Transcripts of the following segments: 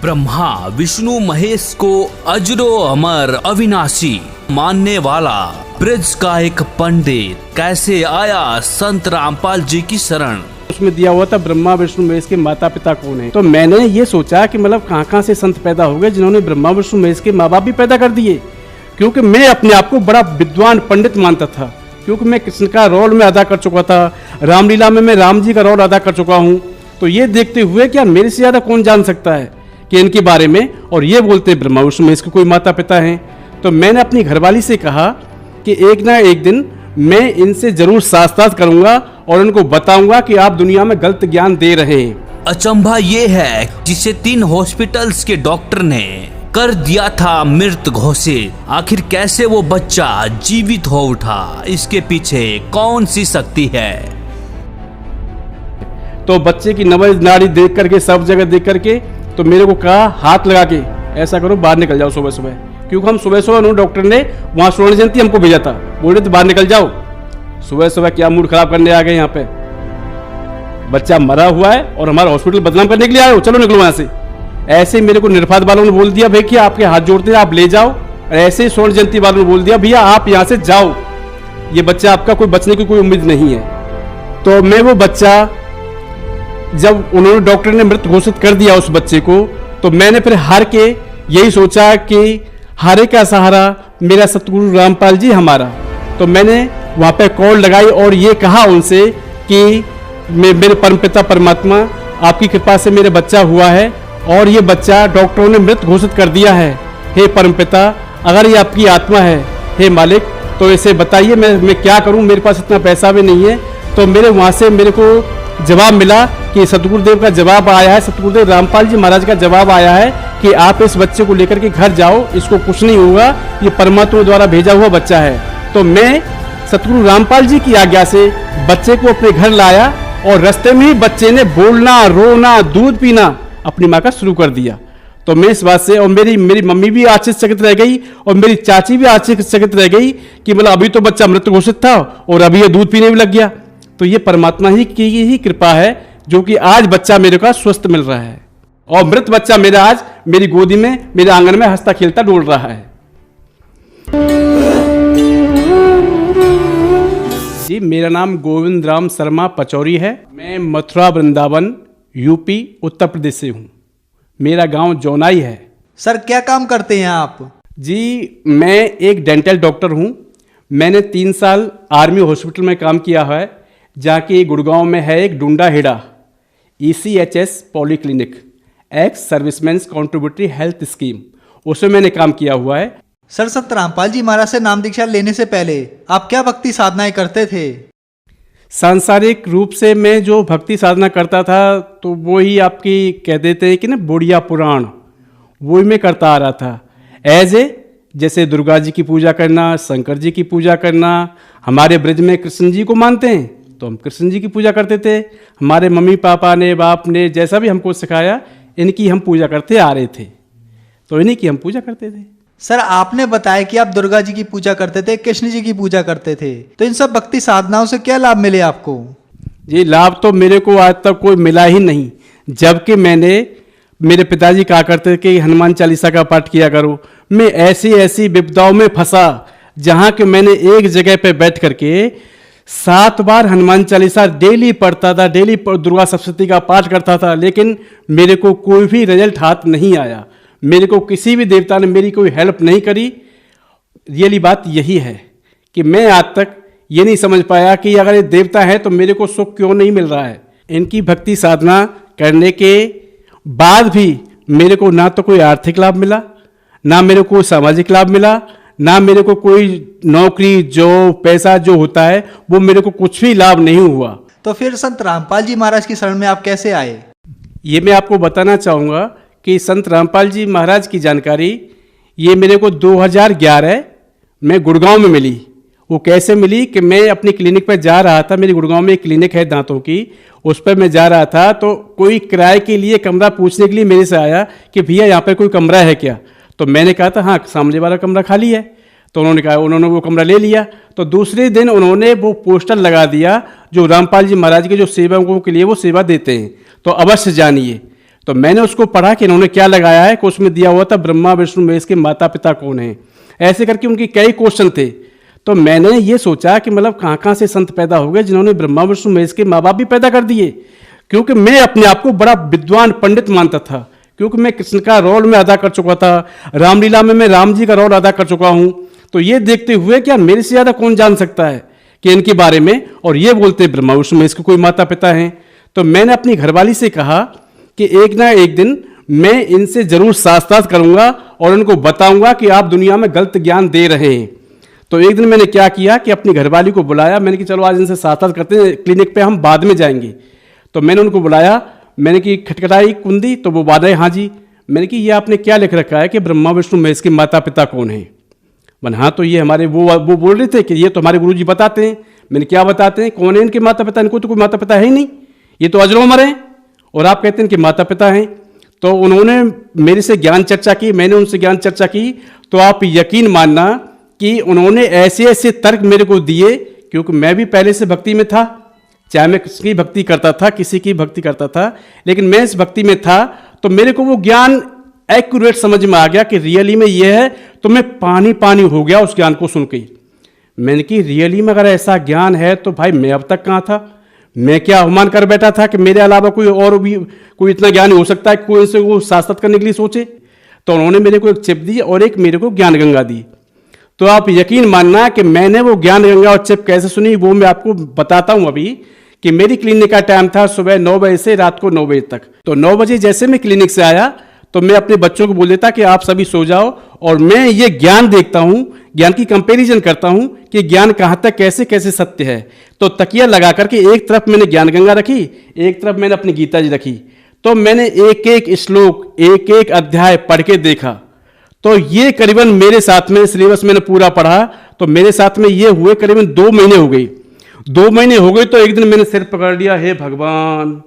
ब्रह्मा विष्णु महेश को अजरो अमर अविनाशी मानने वाला ब्रज का एक पंडित कैसे आया संत रामपाल जी की शरण। उसमें दिया हुआ था ब्रह्मा विष्णु महेश के माता पिता कौन है। तो मैंने ये सोचा कि मतलब कहाँ से संत पैदा हो गए जिन्होंने ब्रह्मा विष्णु महेश के माँ बाप भी पैदा कर दिए, क्योंकि मैं अपने आप को बड़ा विद्वान पंडित मानता था, क्योंकि मैं कृष्ण का रोल में अदा कर चुका था, रामलीला में मैं राम जी का रोल अदा कर चुका हूँ। तो ये देखते हुए कि यार मेरे से ज़्यादा कौन जान सकता है कि इनके बारे में, और ये बोलते ब्रह्मा विष्णु महेश के कोई माता पिता हैं। तो मैंने अपनी घरवाली से कहा कि एक ना एक दिन मैं इनसे जरूर साथ करूंगा और उनको बताऊंगा कि आप दुनिया में गलत ज्ञान दे रहे हैं। अचंभा ये है जिसे 3 हॉस्पिटल्स के डॉक्टर ने कर दिया था मृत घोषित, आखिर कैसे वो बच्चा जीवित हो उठा, इसके पीछे कौन सी शक्ति है। तो बच्चे की नब्ज नाड़ी देख करके, सब जगह देख करके, तो मेरे को कहा हाथ लगा के ऐसा करो, बाहर निकल जाओ सुबह सुबह, क्योंकि हम सुबह सुबह डॉक्टर ने वहाँ स्वर्ण जयंती हमको भेजा था, बोले तो बाहर निकल जाओ। सुबह सुबह क्या मूड खराब करने आ गए यहाँ पे, बच्चा मरा हुआ है और हमारा हॉस्पिटल बदनाम करने के लिए आए हो, चलो निकलो वहाँ से। ऐसे मेरे को निर्फात वालों ने बोल दिया भाई कि आपके हाथ जोड़ते हैं आप ले जाओ, और ऐसे ही स्वर्ण जयंती वालों ने बोल दिया भैया आप यहाँ से जाओ, ये बच्चा आपका कोई बचने की कोई उम्मीद नहीं है। तो मैं वो बच्चा, जब उन्होंने डॉक्टर ने मृत घोषित कर दिया उस बच्चे को, तो मैंने फिर हार के यही सोचा कि हारे का सहारा मेरा सतगुरु रामपाल जी हमारा। तो मैंने वहाँ पे कॉल लगाई और ये कहा उनसे कि मेरे परमपिता परमात्मा आपकी कृपा से मेरे बच्चा हुआ है और ये बच्चा डॉक्टरों ने मृत घोषित कर दिया है। हे परमपिता, अगर ये आपकी आत्मा है, हे मालिक, तो इसे बताइए मैं क्या करूं, मेरे पास इतना पैसा भी नहीं है। तो मेरे वहाँ से मेरे को जवाब मिला कि सतगुरुदेव का जवाब आया है, सतगुरुदेव रामपाल जी महाराज का जवाब आया है कि आप इस बच्चे को लेकर के घर जाओ, इसको कुछ नहीं होगा, ये परमात्मा द्वारा भेजा हुआ बच्चा है। तो मैं सतगुरु रामपाल जी की आज्ञा से बच्चे को अपने घर लाया और रास्ते में ही बच्चे ने बोलना, रोना, दूध पीना अपनी माँ का शुरू कर दिया। तो मैं इस बात से, और मेरी मम्मी भी आश्चर्यचकित रह गई और मेरी चाची भी आश्चर्यचकित रह गई कि मतलब अभी तो बच्चा मृत घोषित था और अभी ये दूध पीने भी लग गया। तो ये परमात्मा ही की ही कृपा है जो कि आज बच्चा मेरे का स्वस्थ मिल रहा है और मृत बच्चा मेरा आज मेरी गोदी में, मेरे आंगन में हंसता खेलता डोल रहा है। जी, मेरा नाम गोविंद राम शर्मा पचौरी है। मैं मथुरा वृंदावन यूपी उत्तर प्रदेश से हूँ। मेरा गांव जौनाई है। सर क्या काम करते हैं आप? जी, मैं एक डेंटल डॉक्टर हूँ। मैंने 3 साल आर्मी हॉस्पिटल में काम किया है, जहाँ की गुड़गांव में है एक Dundahera ECHS polyclinic, ex servicemen's contributory health scheme, उसमें मैंने काम किया हुआ है। सर, संत रामपाल जी महाराज से नाम दीक्षा लेने से पहले आप क्या भक्ति साधनाएं करते थे? सांसारिक रूप से मैं जो भक्ति साधना करता था तो वो ही आपकी कह देते हैं कि ना बुढ़िया पुराण, वो ही मैं करता आ रहा था। जैसे दुर्गा जी की पूजा करना, शंकर जी की पूजा करना, हमारे ब्रज में कृष्ण जी को मानते हैं तो हम कृष्ण जी की पूजा करते थे। हमारे मम्मी पापा ने, बाप ने जैसा भी हमको सिखाया, इनकी हम पूजा करते आ रहे थे, तो इन्हीं की हम पूजा करते थे। सर, आपने बताया कि आप दुर्गा जी की पूजा करते थे, कृष्ण जी की पूजा करते थे, तो इन सब भक्ति साधनाओं से क्या लाभ मिले आपको? जी, लाभ तो मेरे को आज तक कोई मिला ही नहीं, जबकि मेरे पिताजी कहा करते कि हनुमान चालीसा का पाठ किया करो। मैं ऐसी विपदाओं में फंसा जहाँ कि मैंने एक जगह पे बैठ करके 7 बार हनुमान चालीसा डेली पढ़ता था, डेली दुर्गा सप्तशती का पाठ करता था, लेकिन मेरे को कोई भी रिजल्ट हाथ नहीं आया। मेरे को किसी भी देवता ने मेरी कोई हेल्प नहीं करी। रियली बात यही है कि मैं आज तक ये नहीं समझ पाया कि अगर ये देवता है तो मेरे को सुख क्यों नहीं मिल रहा है। इनकी भक्ति साधना करने के बाद भी मेरे को ना तो कोई आर्थिक लाभ मिला, ना मेरे को सामाजिक लाभ मिला, ना मेरे को कोई नौकरी, जो पैसा जो होता है वो मेरे को कुछ भी लाभ नहीं हुआ। तो फिर संत रामपाल जी महाराज की शरण में आप कैसे आए? ये मैं आपको बताना चाहूँगा कि संत रामपाल जी महाराज की जानकारी ये मेरे को 2011 में गुड़गांव में मिली। वो कैसे मिली कि मैं अपनी क्लिनिक पर जा रहा था, मेरी गुड़गांव में एक क्लिनिक है दांतों की, उस पर मैं जा रहा था, तो कोई किराए के लिए कमरा पूछने के लिए मेरे से आया कि भैया यहाँ पे कोई कमरा है क्या। तो मैंने कहा था हाँ, सामने वाला कमरा खाली है। तो उन्होंने वो कमरा ले लिया। तो दूसरे दिन उन्होंने वो पोस्टर लगा दिया जो रामपाल जी महाराज के जो सेवकों के लिए वो सेवा देते हैं, तो अवश्य जानिए। तो मैंने उसको पढ़ा कि इन्होंने क्या लगाया है कि उसमें दिया हुआ था ब्रह्मा विष्णु महेश के माता पिता कौन है, ऐसे करके उनके कई क्वेश्चन थे। तो मैंने ये सोचा कि मतलब कहाँ कहाँ से संत पैदा हो गए जिन्होंने ब्रह्मा विष्णु महेश के माँ बाप भी पैदा कर दिए, क्योंकि मैं अपने आप को बड़ा विद्वान पंडित मानता था, क्योंकि मैं कृष्ण का रोल में अदा कर चुका था, रामलीला में मैं राम जी का रोल अदा कर चुका हूँ। तो ये देखते हुए कि यार मेरे से ज़्यादा कौन जान सकता है कि इनके बारे में, और ये बोलते ब्रह्मा विष्णु महेश के कोई माता पिता हैं। तो मैंने अपनी घरवाली से कहा कि एक ना एक दिन मैं इनसे जरूर साथ करूंगा और इनको बताऊंगा कि आप दुनिया में गलत ज्ञान दे रहे हैं। तो एक दिन मैंने क्या किया कि अपनी घरवाली को बुलाया, मैंने कि चलो आज इनसे साथ करते हैं, क्लिनिक पे हम बाद में जाएंगे। तो मैंने उनको बुलाया, मैंने कि खटखटाई कुंदी, तो वो बात है हाँ जी। मैंने कि ये आपने क्या लिख रखा है कि ब्रह्मा विष्णु महेश के माता पिता कौन हैं? मैंने हाँ, तो ये हमारे वो बोल रहे थे कि ये तो हमारे गुरु जी बताते हैं। मैंने क्या बताते हैं, कौन है इनके माता पिता? इनको तो कोई माता पिता है ही नहीं, ये तो अजरोमर हैं, और आप कहते हैं कि माता पिता हैं। तो उन्होंने मेरे से ज्ञान चर्चा की, मैंने उनसे ज्ञान चर्चा की। तो आप यकीन मानना कि उन्होंने ऐसे ऐसे तर्क मेरे को दिए, क्योंकि मैं भी पहले से भक्ति में था, चाहे मैं किसकी भक्ति करता था, किसी की भक्ति करता था, लेकिन मैं इस भक्ति में था। तो मेरे को वो ज्ञान एक्यूरेट समझ में आ गया कि रियली में ये है। तो मैं पानी पानी हो गया उस ज्ञान को सुन के। मैंने कि रियली में अगर ऐसा ज्ञान है तो भाई मैं अब तक कहाँ था? मैं क्या अवमान कर बैठा था कि मेरे अलावा कोई और भी कोई इतना ज्ञान हो सकता है कि कोई इनसे वो शास्त्र करने के लिए सोचे? तो उन्होंने मेरे को एक चिप दी और एक मेरे को ज्ञान गंगा दी। तो आप यकीन मानना कि मैंने वो ज्ञान गंगा और चिप कैसे सुनी वो मैं आपको बताता हूँ अभी। कि मेरी क्लिनिक का टाइम था सुबह 9 बजे से रात को 9 बजे तक। तो 9 बजे जैसे मैं क्लिनिक से आया तो मैं अपने बच्चों को बोल देता कि आप सभी सो जाओ, और मैं ये ज्ञान देखता हूँ, ज्ञान की कंपैरिजन करता हूँ कि ज्ञान कहाँ तक कैसे कैसे सत्य है। तो तकिया लगा करके एक तरफ मैंने ज्ञान गंगा रखी, एक तरफ मैंने अपनी गीता जी रखी। तो मैंने एक एक श्लोक, एक एक अध्याय पढ़ के देखा। तो ये करीबन मेरे साथ में सिलेबस मैंने पूरा पढ़ा, तो मेरे साथ में ये हुए करीबन 2 महीने हो गए। 2 महीने हो गए तो एक दिन मैंने सिर पकड़ लिया, हे भगवान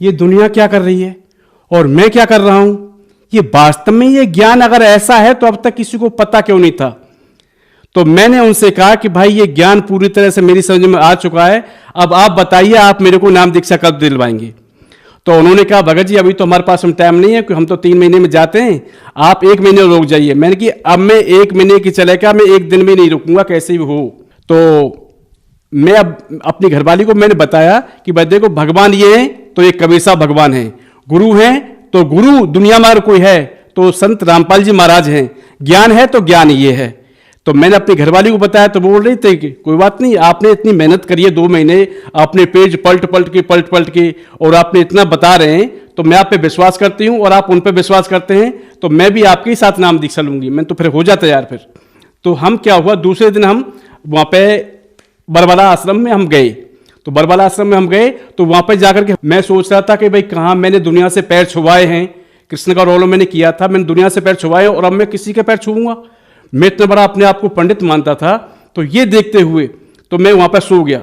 ये दुनिया क्या कर रही है और मैं क्या कर रहा हूं? ये वास्तव में ये ज्ञान अगर ऐसा है तो अब तक किसी को पता क्यों नहीं था? तो मैंने उनसे कहा कि भाई ये ज्ञान पूरी तरह से मेरी समझ में आ चुका है, अब आप बताइए आप मेरे को नाम दीक्षा कब दिलवाएंगे? तो उन्होंने कहा भगत जी अभी तो हमारे पास में टाइम नहीं है, क्योंकि हम तो 3 महीने में जाते हैं, आप 1 महीने रुक जाइए। मैंने कि अब मैं 1 महीने की चलेगा, मैं 1 दिन में नहीं रुकूंगा कैसे भी हो। तो मैं अब अपनी घरवाली को मैंने बताया कि भाई देखो भगवान ये है तो ये कबीर साहब भगवान है, गुरु हैं तो गुरु दुनिया में अगर कोई है तो संत रामपाल जी महाराज हैं, ज्ञान है तो ज्ञान ये है। तो मैंने अपनी घरवाली को बताया तो बोल रही थी कि कोई बात नहीं, आपने इतनी मेहनत करी है 2 महीने, आपने पेज पलट पलट के और आपने इतना बता रहे हैं, तो मैं आप पे विश्वास करती हूँ और आप उन पे विश्वास करते हैं, तो मैं भी आपके ही साथ नाम दीक्षा लूंगी। मैं तो फिर हो जाता यार। फिर तो हम क्या हुआ, दूसरे दिन हम वहाँ पे बरबला आश्रम में हम गए। तो बरबला आश्रम में हम गए तो वहाँ पर जाकर के मैं सोच रहा था कि भाई कहाँ मैंने दुनिया से पैर छुआए हैं, कृष्ण का रोल मैंने किया था, मैंने दुनिया से पैर छुआए और अब मैं किसी के पैर छूऊंगा? मैं इतना बड़ा अपने आप को पंडित मानता था। तो ये देखते हुए तो मैं वहाँ पर सो गया।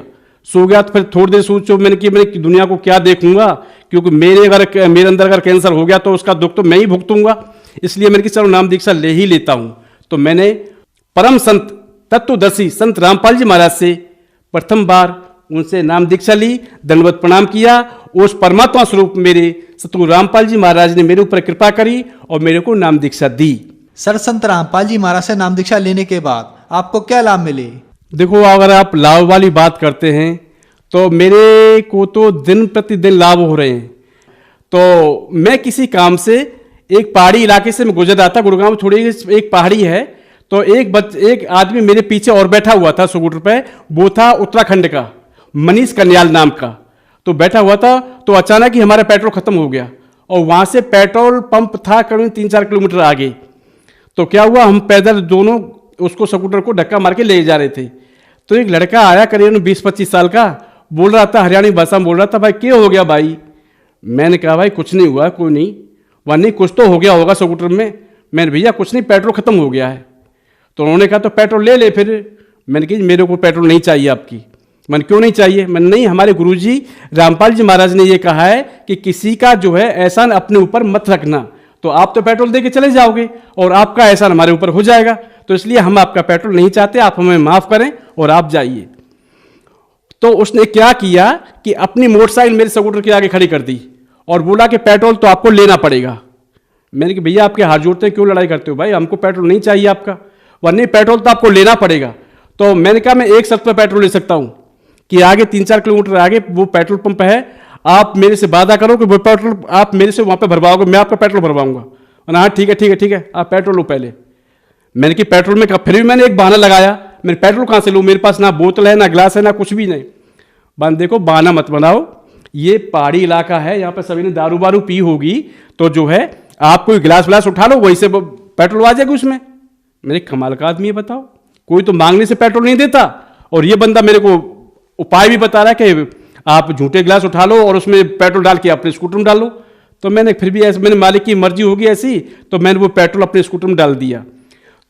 तो फिर थोड़ी देर सोचो मैंने कि मैं दुनिया को क्या देखूंगा, क्योंकि मेरे अंदर अगर कैंसर हो गया तो उसका दुख तो मैं ही भुगतूंगा। इसलिए मैंने कि चलो नाम दीक्षा ले ही लेता हूँ। तो मैंने परम संत तत्वदर्शी संत रामपाल जी महाराज से प्रथम बार उनसे नाम दीक्षा ली, दंडवत प्रणाम किया। उस परमात्मा स्वरूप मेरे सतगुरु रामपाल जी महाराज ने मेरे ऊपर कृपा करी और मेरे को नाम दीक्षा दी। सर संत रामपाल जी महाराज से नाम दीक्षा लेने के बाद आपको क्या लाभ मिले? देखो अगर आप लाभ वाली बात करते हैं तो मेरे को तो दिन प्रतिदिन लाभ हो रहे हैं। तो मैं किसी काम से एक पहाड़ी इलाके से मैं गुजर रहा था, गुड़गांव में थोड़ी एक पहाड़ी है। तो एक आदमी मेरे पीछे और बैठा हुआ था स्कूटर पे, वो था उत्तराखंड का मनीष कन्याल नाम का। तो बैठा हुआ था तो अचानक ही हमारा पेट्रोल खत्म हो गया और वहां से पेट्रोल पंप था करीब 3-4 किलोमीटर आगे। तो क्या हुआ, हम पैदल दोनों उसको स्कूटर को धक्का मार के ले जा रहे थे। तो एक लड़का आया करीब 20-25 साल का, बोल रहा था हरियाणी भाषा में बोल रहा था, भाई क्या हो गया भाई? मैंने कहा भाई कुछ नहीं हुआ, कोई नहीं। वह नहीं कुछ तो हो गया होगा स्कूटर में। मैंने भैया कुछ नहीं, पेट्रोल खत्म हो गया है। तो उन्होंने कहा तो पेट्रोल ले ले फिर। मैंने कहा मेरे को पेट्रोल नहीं चाहिए आपकी। मैंने क्यों नहीं चाहिए? मैंने नहीं, हमारे गुरुजी रामपाल जी महाराज ने ये कहा है कि किसी का जो है एहसान अपने ऊपर मत रखना। तो आप तो पेट्रोल दे के चले जाओगे और आपका एहसान हमारे ऊपर हो जाएगा, तो इसलिए हम आपका पेट्रोल नहीं चाहते, आप हमें माफ करें और आप जाइए। तो उसने क्या किया कि अपनी मोटरसाइकिल मेरे स्कूटर के आगे खड़ी कर दी और बोला कि पेट्रोल तो आपको लेना पड़ेगा। मैंने कहा भैया आपके हाथ जोड़ते हैं, क्यों लड़ाई करते हो भाई, हमको पेट्रोल नहीं चाहिए आपका, वरना पेट्रोल तो आपको लेना पड़ेगा। तो मैंने कहा मैं एक शर्त पर पेट्रोल ले सकता हूँ कि आगे 3-4 किलोमीटर आगे वो पेट्रोल पंप है, आप मेरे से वादा करो कि वो पेट्रोल आप मेरे से वहाँ पे भरवाओगे, मैं आपका पेट्रोल भरवाऊंगा। हाँ ठीक है ठीक है ठीक है, आप पेट्रोल लो पहले। मैंने कि पेट्रोल में, फिर भी मैंने एक बहाना लगाया, मैंने पेट्रोल कहाँ से लूँ, मेरे पास ना बोतल है ना गिलास है ना कुछ भी नहीं। बंद देखो बहाना मत बनाओ, ये पहाड़ी इलाका है, यहाँ पर सभी ने दारू बारू पी होगी, तो जो है आप कोई गिलास विलास उठा लो, वहीं से पेट्रोल आ जाएगा उसमें। मेरे कमाल का आदमी है, बताओ, कोई तो मांगने से पेट्रोल नहीं देता, और ये बंदा मेरे को उपाय भी बता रहा है कि आप झूठे गिलास उठा लो और उसमें पेट्रोल डाल के अपने स्कूटर में डाल लो। तो मैंने फिर भी ऐसे, मैंने मालिक की मर्जी होगी ऐसी, तो मैंने वो पेट्रोल अपने स्कूटर में डाल दिया।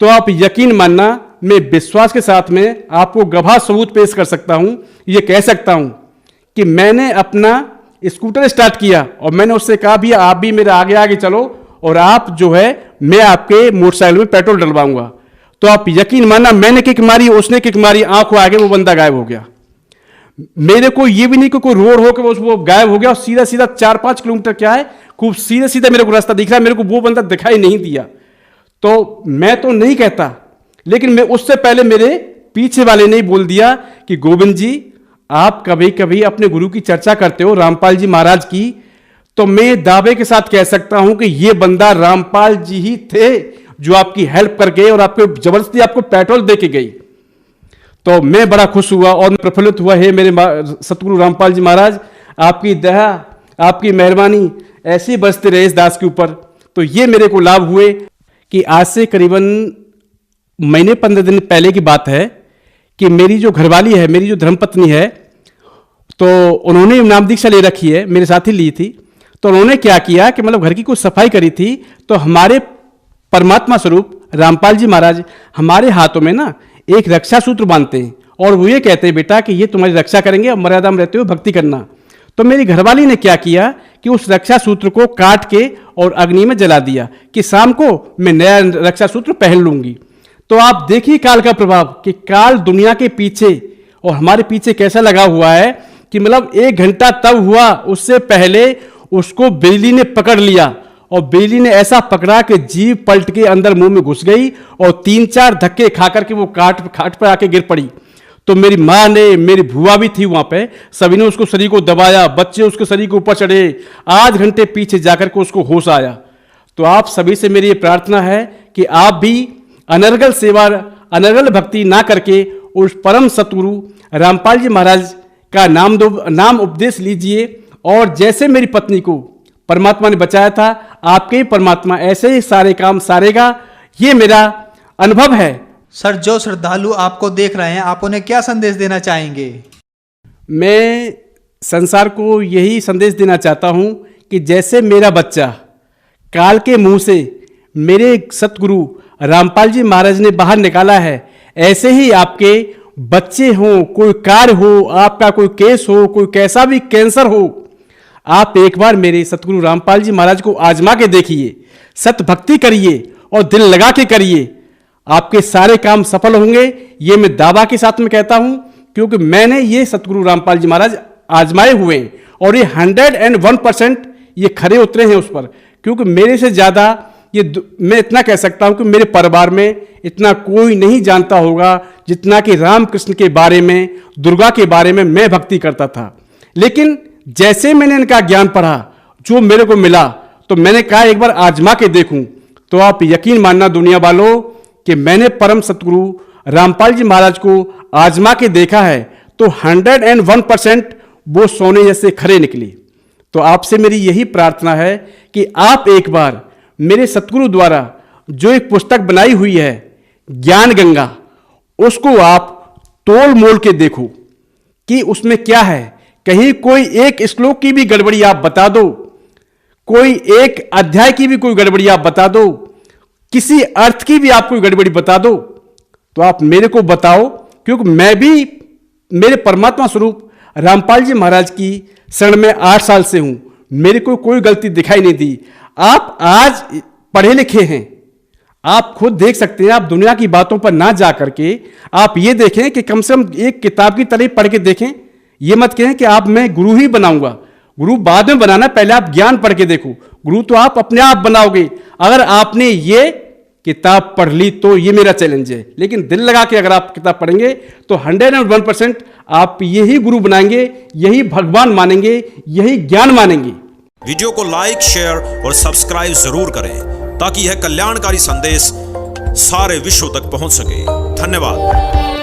तो आप यकीन मानना, मैं विश्वास के साथ में आपको गवाह सबूत पेश कर सकता हूं, ये कह सकता हूं कि मैंने अपना स्कूटर स्टार्ट किया और मैंने उससे कहा भी आप भी मेरे आगे आगे चलो और आप जो है मैं आपके मोटरसाइकिल में पेट्रोल डलवाऊंगा। तो आप यकीन मानना, मैंने किक मारी, उसने किक मारी, आंखों आगे वो बंदा गायब हो गया। मेरे को ये भी नहीं कि कोई रोड हो कि वो गायब हो गया, और सीधा सीधा 4-5 किलोमीटर क्या है, खूब सीधे सीधे मेरे को रास्ता दिख रहा है, मेरे को वो बंदा दिखाई नहीं दिया। तो मैं तो नहीं कहता, लेकिन मैं उससे पहले मेरे पीछे वाले ने ही बोल दिया कि गोविंद जी आप कभी कभी अपने गुरु की चर्चा करते हो, रामपाल जी महाराज की, तो मैं दावे के साथ कह सकता हूं कि ये बंदा रामपाल जी ही थे जो आपकी हेल्प करके और आपको जबरदस्ती आपको पेट्रोल दे के गई। तो मैं बड़ा खुश हुआ और मैं प्रफुल्लित हुआ, है मेरे सतगुरु रामपाल जी महाराज, आपकी दया आपकी मेहरबानी ऐसे बरसते रहे इस दास के ऊपर। तो ये मेरे को लाभ हुए कि आज से करीबन महीने 15 दिन पहले की बात है कि मेरी जो घरवाली है, मेरी जो धर्मपत्नी है, तो उन्होंने नाम दीक्षा ले रखी है, मेरे साथ ही ली थी। तो उन्होंने क्या किया कि मतलब घर की कुछ सफाई करी थी, तो हमारे परमात्मा स्वरूप रामपाल जी महाराज हमारे हाथों में ना एक रक्षा सूत्र बांधते हैं और वो ये कहते हैं बेटा कि ये तुम्हारी रक्षा करेंगे और मर्यादा में रहते हुए भक्ति करना। तो मेरी घरवाली ने क्या किया कि उस रक्षा सूत्र को काट के और अग्नि में जला दिया कि शाम को मैं नया रक्षा सूत्र पहन लूंगी। तो आप देखिए काल का प्रभाव कि काल दुनिया के पीछे और हमारे पीछे कैसा लगा हुआ है कि मतलब 1 घंटा तब हुआ, उससे पहले उसको बिजली ने पकड़ लिया और बिजली ने ऐसा पकड़ा कि जीभ पलट के अंदर मुंह में घुस गई और 3-4 धक्के खा करके वो खाट पर आके गिर पड़ी। तो मेरी माँ ने, मेरी भुआ भी थी वहां पे, सभी ने उसको शरीर को दबाया, बच्चे उसके शरीर के ऊपर चढ़े, आध घंटे पीछे जाकर के उसको होश आया। तो आप सभी से मेरी ये प्रार्थना है कि आप भी अनर्गल सेवा, अनर्गल भक्ति ना करके उस परम सतगुरु रामपाल जी महाराज का नाम उपदेश लीजिए। और जैसे मेरी पत्नी को परमात्मा ने बचाया था, आपके ही परमात्मा ऐसे ही सारे काम सारेगा, ये मेरा अनुभव है। सर, जो श्रद्धालु आपको देख रहे हैं, आप उन्हें क्या संदेश देना चाहेंगे? मैं संसार को यही संदेश देना चाहता हूं कि जैसे मेरा बच्चा काल के मुंह से मेरे सतगुरु रामपाल जी महाराज ने बाहर निकाला है, ऐसे ही आपके बच्चे हो, कोई कार्य हो, आपका कोई केस हो, कोई कैसा भी कैंसर हो, आप एक बार मेरे सतगुरु रामपाल जी महाराज को आजमा के देखिए, सत भक्ति करिए और दिल लगा के करिए, आपके सारे काम सफल होंगे। ये मैं दावा के साथ में कहता हूं, क्योंकि मैंने ये सतगुरु रामपाल जी महाराज आजमाए हुए हैं और ये 101% ये खरे उतरे हैं उस पर। क्योंकि मेरे से ज़्यादा ये मैं इतना कह सकता हूं कि मेरे परिवार में इतना कोई नहीं जानता होगा जितना कि रामकृष्ण के बारे में, दुर्गा के बारे में मैं भक्ति करता था। लेकिन जैसे मैंने इनका ज्ञान पढ़ा, जो मेरे को मिला, तो मैंने कहा एक बार आजमा के देखूं। तो आप यकीन मानना दुनिया वालों कि मैंने परम सतगुरु रामपाल जी महाराज को आजमा के देखा है, तो 101% वो सोने जैसे खरे निकले। तो आपसे मेरी यही प्रार्थना है कि आप एक बार मेरे सतगुरु द्वारा जो एक पुस्तक बनाई हुई है ज्ञान गंगा, उसको आप तोल मोल के देखो कि उसमें क्या है। कहीं कोई एक श्लोक की भी गड़बड़ी आप बता दो, कोई एक अध्याय की भी कोई गड़बड़ी आप बता दो, किसी अर्थ की भी आप कोई गड़बड़ी बता दो, तो आप मेरे को बताओ। क्योंकि मैं भी मेरे परमात्मा स्वरूप रामपाल जी महाराज की शरण में 8 साल से हूं, मेरे को कोई गलती दिखाई नहीं दी। आप आज पढ़े लिखे हैं, आप खुद देख सकते हैं। आप दुनिया की बातों पर ना जा करके आप ये देखें कि कम से कम एक किताब की तरह पढ़ के देखें। ये मत कहें कि आप मैं गुरु ही बनाऊंगा, गुरु बाद में बनाना, पहले आप ज्ञान पढ़ के देखो। गुरु तो आप अपने आप बनाओगे अगर आपने ये किताब पढ़ ली, तो ये मेरा चैलेंज है। लेकिन दिल लगा के अगर आप किताब पढ़ेंगे तो 101% आप यही गुरु बनाएंगे, यही भगवान मानेंगे, यही ज्ञान मानेंगे। वीडियो को लाइक, शेयर और सब्सक्राइब जरूर करें ताकि यह कल्याणकारी संदेश सारे विश्व तक पहुंच सके। धन्यवाद।